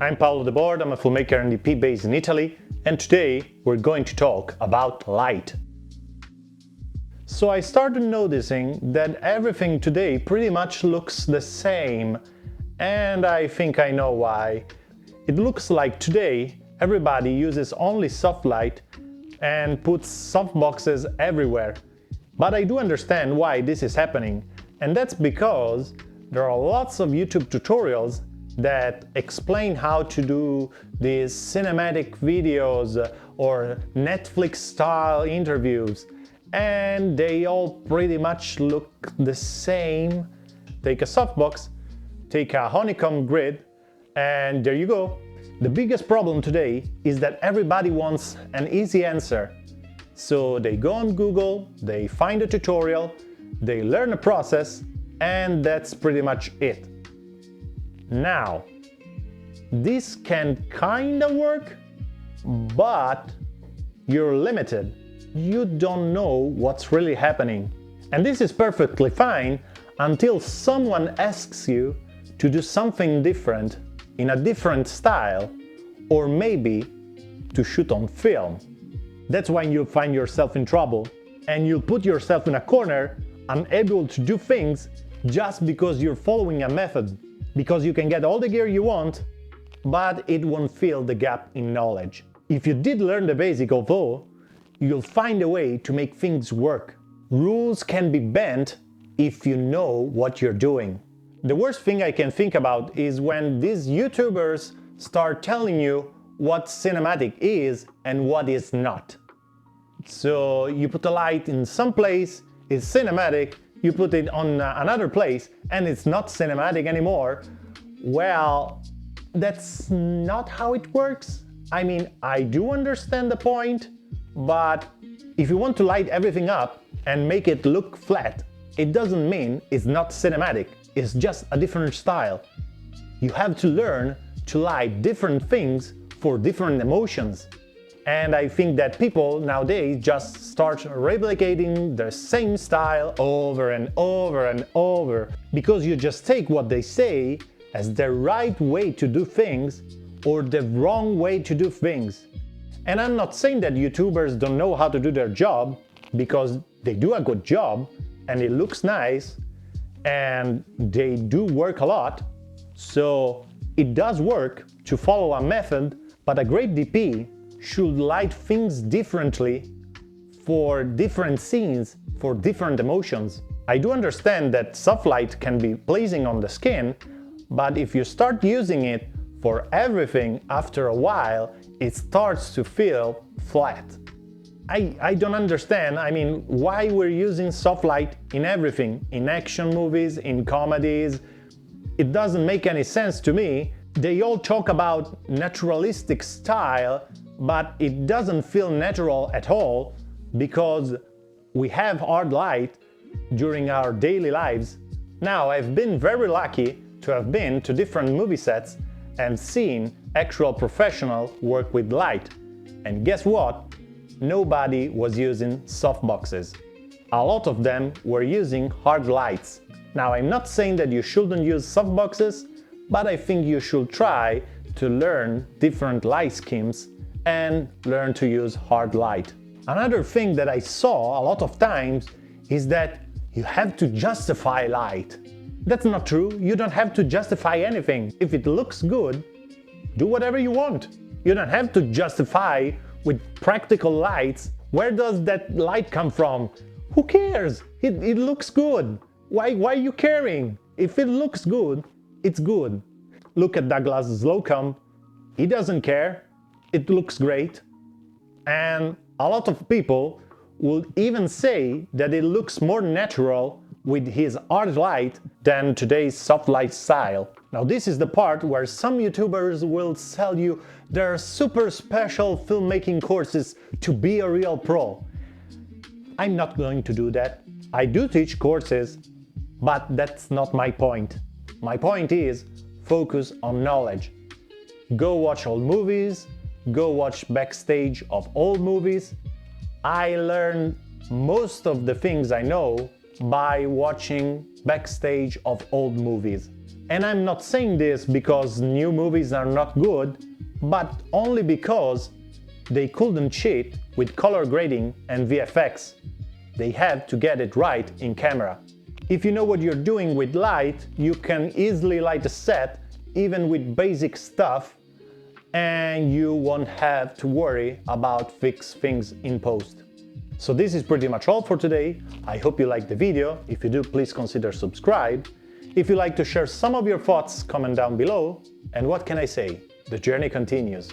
I'm Paolo De Board, I'm a filmmaker and DP based in Italy, and today we're going to talk about light. So I started noticing that everything today pretty much looks the same, and I think I know why. It looks like today everybody uses only soft light and puts softboxes everywhere. But I do understand why this is happening, and that's because there are lots of YouTube tutorials that explain how to do these cinematic videos or Netflix-style interviews, and they all pretty much look the same. Take a softbox, take a honeycomb grid, and there you go. The biggest problem today is that everybody wants an easy answer. So they go on Google, they find a tutorial, they learn a process, and that's pretty much it. Now, this can kinda work, but you're limited. You don't know what's really happening. And this is perfectly fine until someone asks you to do something different, in a different style, or maybe to shoot on film. That's when you'll find yourself in trouble, and you'll put yourself in a corner, unable to do things just because you're following a method, because you can get all the gear you want, but it won't fill the gap in knowledge. If you did learn the basic, although, you'll find a way to make things work. Rules can be bent if you know what you're doing. The worst thing I can think about is when these YouTubers start telling you what cinematic is and what is not. So you put a light in some place, it's cinematic, you put it on another place and it's not cinematic anymore. Well, that's not how it works. I mean, I do understand the point, but if you want to light everything up and make it look flat, it doesn't mean it's not cinematic, it's just a different style. You have to learn to light different things for different emotions. And I think that people nowadays just start replicating the same style over and over and over, because you just take what they say as the right way to do things or the wrong way to do things. And I'm not saying that YouTubers don't know how to do their job, because they do a good job and it looks nice and they do work a lot. So it does work to follow a method, but a great DP should light things differently for different scenes, for different emotions. I do understand that soft light can be pleasing on the skin, but if you start using it for everything, after a while, it starts to feel flat. I don't understand, I mean, why we're using soft light in everything, in action movies, in comedies. It doesn't make any sense to me. They all talk about naturalistic style, but it doesn't feel natural at all, because we have hard light during our daily lives. Now, I've been very lucky to have been to different movie sets and seen actual professionals work with light. And guess what? Nobody was using softboxes. A lot of them were using hard lights. Now, I'm not saying that you shouldn't use softboxes, but I think you should try to learn different light schemes and learn to use hard light. Another thing that I saw a lot of times is that you have to justify light. That's not true. You don't have to justify anything. If it looks good, do whatever you want. You don't have to justify with practical lights. Where does that light come from? Who cares? It looks good. Why are you caring? If it looks good, it's good. Look at Douglas Slocum. He doesn't care. It looks great. And a lot of people will even say that it looks more natural with his hard light than today's soft light style. Now, this is the part where some YouTubers will sell you their super special filmmaking courses to be a real pro. I'm not going to do that. I do teach courses, but that's not my point. My point is focus on knowledge. Go watch old movies, go watch backstage of old movies. I learned most of the things I know by watching backstage of old movies. And I'm not saying this because new movies are not good, but only because they couldn't cheat with color grading and VFX. They had to get it right in camera. If you know what you're doing with light, you can easily light a set even with basic stuff, and you won't have to worry about fix things in post. So this is pretty much all for today. I hope you liked the video. If you do, please consider subscribe. If you'd like to share some of your thoughts, comment down below. And what can I say? The journey continues.